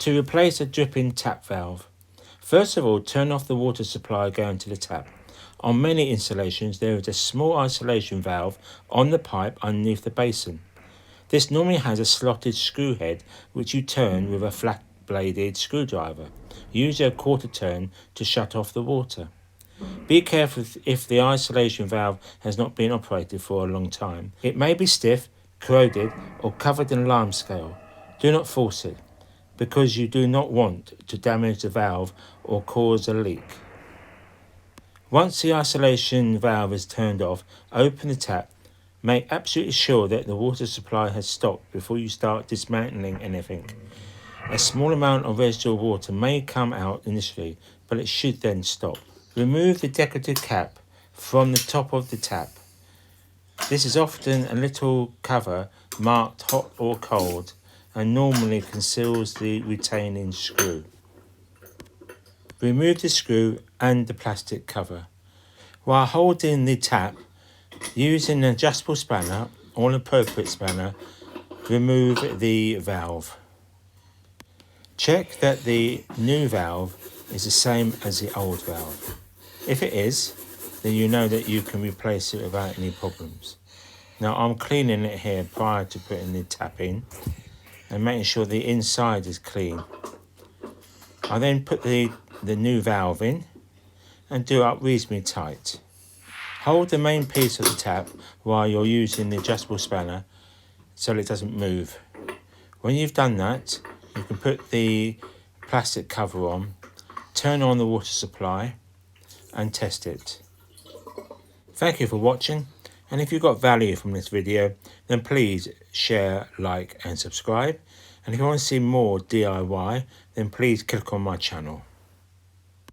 To replace a dripping tap valve. First of all, turn off the water supply going to the tap. On many installations, there is a small isolation valve on the pipe underneath the basin. This normally has a slotted screw head which you turn with a flat-bladed screwdriver. Use a quarter turn to shut off the water. Be careful if the isolation valve has not been operated for a long time. It may be stiff, corroded, or covered in limescale. Do not force it, because you do not want to damage the valve or cause a leak. Once the isolation valve is turned off, open the tap. Make absolutely sure that the water supply has stopped before you start dismantling anything. A small amount of residual water may come out initially, but it should then stop. Remove the decorative cap from the top of the tap. This is often a little cover marked hot or cold and normally conceals the retaining screw. Remove the screw and the plastic cover. While holding the tap, using an adjustable spanner or an appropriate spanner, remove the valve. Check that the new valve is the same as the old valve. If it is, then you know that you can replace it without any problems. Now I'm cleaning it here prior to putting the tap in and making sure the inside is clean. I then put the new valve in and do it up reasonably tight. Hold the main piece of the tap while you're using the adjustable spanner so it doesn't move. When you've done that, you can put the plastic cover on, turn on the water supply and test it. Thank you for watching, and if you got value from this video, then please share, like and subscribe. And if you want to see more DIY, then please click on my channel.